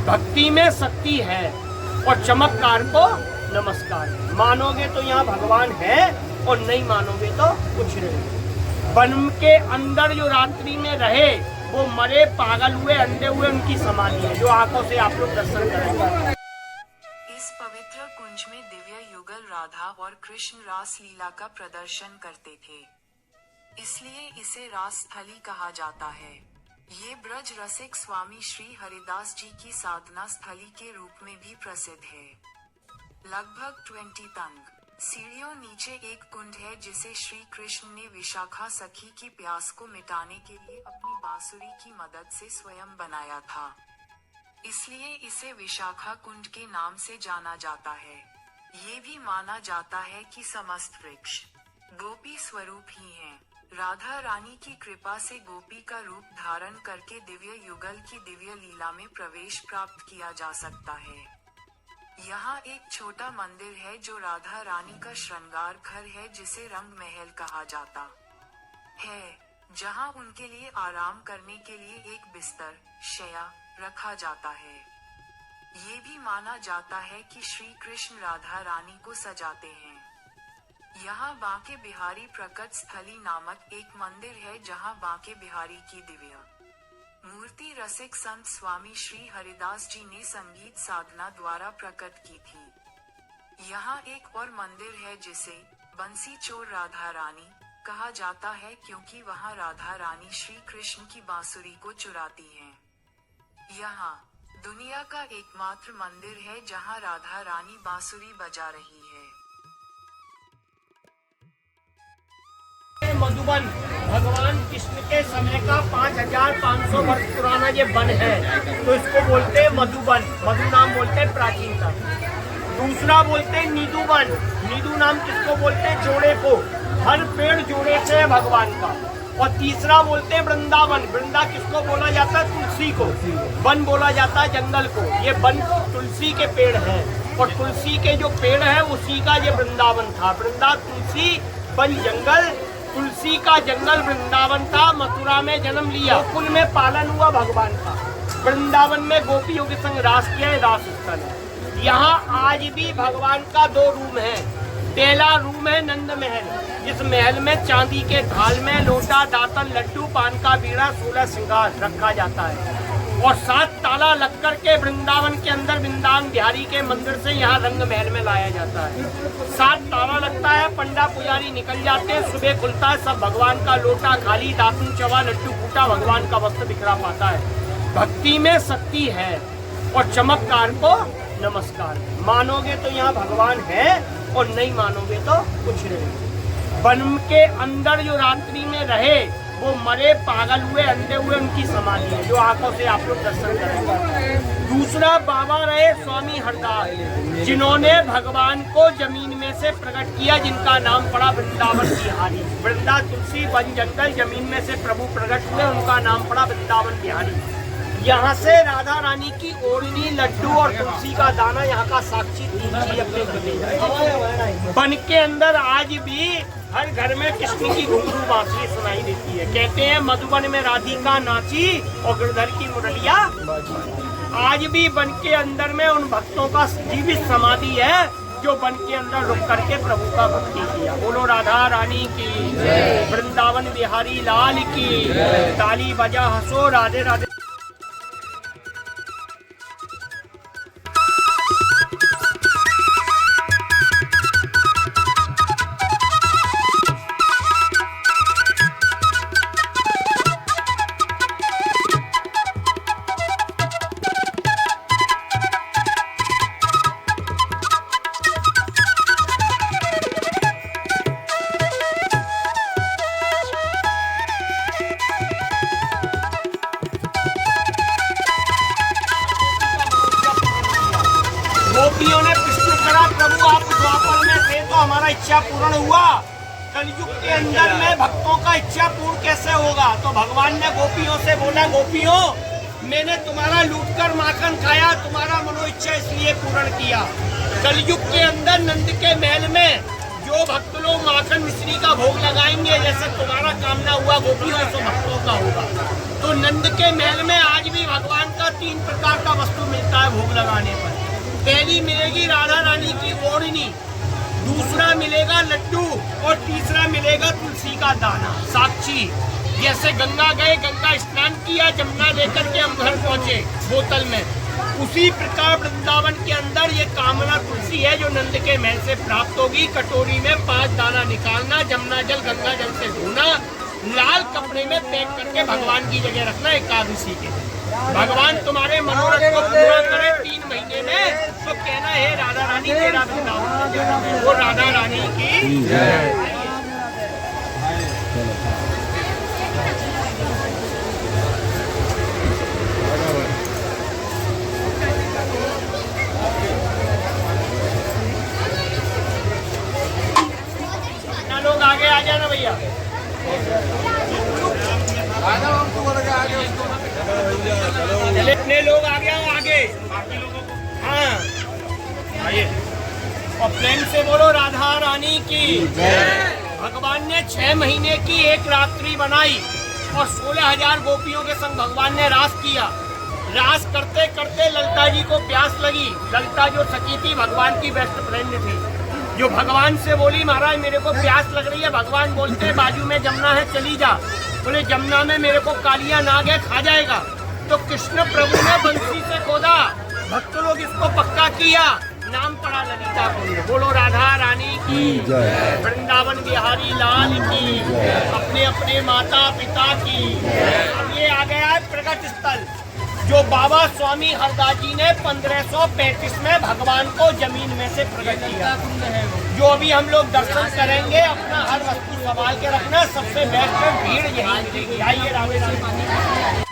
भक्ति में शक्ति है और चमत्कार को नमस्कार। मानोगे तो यहाँ भगवान है और नहीं मानोगे तो कुछ नहीं। वन के अंदर जो रात्रि में रहे वो मरे, पागल हुए, अंधे हुए, उनकी समाधि है, जो आंखों से आप लोग दर्शन करेंगे। इस पवित्र कुंज में दिव्य युगल राधा और कृष्ण रास लीला का प्रदर्शन करते थे, इसलिए इसे रास स्थली कहा जाता है। ये ब्रज रसिक स्वामी श्री हरिदास जी की साधना स्थली के रूप में भी प्रसिद्ध है। लगभग 20 तंग सीढ़ियों नीचे एक कुंड है जिसे श्री कृष्ण ने विशाखा सखी की प्यास को मिटाने के लिए अपनी बांसुरी की मदद से स्वयं बनाया था, इसलिए इसे विशाखा कुंड के नाम से जाना जाता है। ये भी माना जाता है कि समस्त वृक्ष गोपी स्वरूप ही हैं। राधा रानी की कृपा से गोपी का रूप धारण करके दिव्य युगल की दिव्य लीला में प्रवेश प्राप्त किया जा सकता है। यहाँ एक छोटा मंदिर है जो राधा रानी का श्रृंगार घर है, जिसे रंग महल कहा जाता है, जहाँ उनके लिए आराम करने के लिए एक बिस्तर शैया रखा जाता है। ये भी माना जाता है कि श्री कृष्ण राधा रानी को सजाते हैं। यहाँ बांके बिहारी प्रकट स्थली नामक एक मंदिर है, जहाँ बांके बिहारी की दिव्य मूर्ति रसिक संत स्वामी श्री हरिदास जी ने संगीत साधना द्वारा प्रकट की थी। यहाँ एक और मंदिर है जिसे बंसी चोर राधा रानी कहा जाता है, क्योंकि वहाँ राधा रानी श्री कृष्ण की बांसुरी को चुराती हैं। यहाँ दुनिया का एकमात्र मंदिर है जहाँ राधा रानी बांसुरी बजा रही है। मधुबन भगवान कृष्ण के समय का 5500 वर्ष पुराना ये वन है, तो इसको बोलते हैं मधुबन। मधु नाम बोलते हैं प्राचीनतम। दूसरा बोलते हैं नीदुवन। नीदू नाम किसको बोलते हैं? जोड़े को। हर पेड़ जोड़े से है भगवान का। और तीसरा बोलते हैं वृंदावन। वृंदा किसको बोला जाता है? तुलसी को। वन बोला जाता है जंगल को। ये वन तुलसी के पेड़ है और तुलसी के जो पेड़ है उसी का ये वृंदावन था। वृंदा तुलसी, वन जंगल, तुलसी का जंगल वृंदावन था। मथुरा में जन्म लिया, कुल में पालन हुआ भगवान का। वृंदावन में गोपियों के संग रास किया है, रास स्थल है। यहाँ आज भी भगवान का 2 रूम है। पहला रूम है नंद महल, जिस महल में चांदी के थाल में लोटा, दातन, लड्डू, पान का बीड़ा, 16 श्रृंगार रखा जाता है और 7 ताला लग कर के वृंदावन के अंदर वृंदावन बिहारी के मंदिर से यहाँ रंग महल में लाया जाता है। 7 ताला लगता है, पंडा पुजारी निकल जाते हैं, सुबह खुलता है, सब भगवान का लोटा खाली, दातुन चवा, लड्डू फूटा, भगवान का वस्त्र बिखरा पाता है। भक्ति में शक्ति है और चमत्कार को नमस्कार। मानोगे तो यहाँ भगवान है और नहीं मानोगे तो कुछ नहीं। वन के अंदर जो रात्रि में रहे वो मरे, पागल हुए, अंधे हुए, उनकी समाधि है, जो आंखों से आप लोग दर्शन करेंगे। दूसरा बाबा रहे स्वामी हरदास, जिन्होंने भगवान को जमीन में से प्रकट किया, जिनका नाम पड़ा वृंदावन बिहारी। वृंदा तुलसी वन जंगल जमीन में से प्रभु प्रकट हुए, उनका नाम पड़ा वृंदावन बिहारी। यहाँ से राधा रानी की ओढ़नी, लड्डू और तुलसी का दाना यहाँ का साक्षी दीजिए अपने घर में। वन के अंदर आज भी हर घर में कृष्ण की घुंघरू बांसुरी सुनाई देती है। कहते हैं मधुबन में राधिका नाची और गिरधर की मुरलिया। आज भी वन के अंदर में उन भक्तों का जीवित समाधि है जो वन के अंदर रुक करके प्रभु का भक्ति किया। बोलो राधा रानी की, वृंदावन बिहारी लाल की। ताली बजा हंसो, राधे राधे। गोपियों ने प्रश्न करा, प्रभु आप द्वापर में थे तो हमारा इच्छा पूर्ण हुआ, कलयुग के अंदर में भक्तों का इच्छा पूर्ण कैसे होगा? तो भगवान ने गोपियों से बोला, गोपियों मैंने तुम्हारा लूटकर माखन खाया, तुम्हारा मनोइच्छा इसलिए पूर्ण किया। कलयुग के अंदर नंद के महल में जो भक्त लोग माखन मिश्री का भोग लगाएंगे, जैसे तुम्हारा कामना हुआ गोपियों से भक्तों का होगा। तो नंद के महल में आज भी भगवान का का 3 प्रकार का वस्तु मिलता है भोग लगाने पर। पहली मिलेगी राधा रानी की ओढ़नी, दूसरा मिलेगा लड्डू और तीसरा मिलेगा तुलसी का दाना। साक्षी जैसे गंगा गए, गंगा स्नान किया, जमुना लेकर के हम घर पहुंचे बोतल में, उसी प्रकार वृंदावन के अंदर ये कामना तुलसी है जो नंद के महल से प्राप्त होगी। कटोरी में 5 दाना निकालना, जमुना जल गंगा जल से धोना, लाल कपड़े में पैक करके भगवान की जगह रखना एकादशी के दिन। भगवान तुम्हारे मनोरथ को पूरा करे 3 महीने में, तो कहना है राधा रानी तेरा वृंदावन, वो राधा रानी की जय। लोग आगे आ जाना भैया, इतने लोग आ गया आगे, बाकी लोगों को हाँ आइए और प्रेम से बोलो राधा रानी की जय। भगवान ने 6 महीने की एक रात्रि बनाई और 16,000 गोपियों के संग भगवान ने रास किया। रास करते करते ललिता जी को प्यास लगी। ललिता जो सखी थी भगवान की बेस्ट फ्रेंड थी, जो भगवान से बोली महाराज मेरे को प्यास लग रही है। भगवान बोलते बाजू में जमुना है चली जा। बोले जमुना में मेरे को कालिया नाग है खा जाएगा। तो कृष्ण प्रभु ने बंसी से खोदा, भक्त लोग इसको पक्का किया, नाम पड़ा ललिता कुंड। बोलो राधा रानी की जय, वृंदावन बिहारी लाल की, अपने अपने माता पिता की। अब ये आ गया है प्रकट स्थल जो बाबा स्वामी हरदास जी ने 1535 में भगवान को जमीन में से प्रकट किया, जो अभी हम लोग दर्शन करेंगे। अपना हर वस्तु संभाल के रखना, सबसे बेस्ट भीड़ यही मिलेगी। आइए राधे राधे।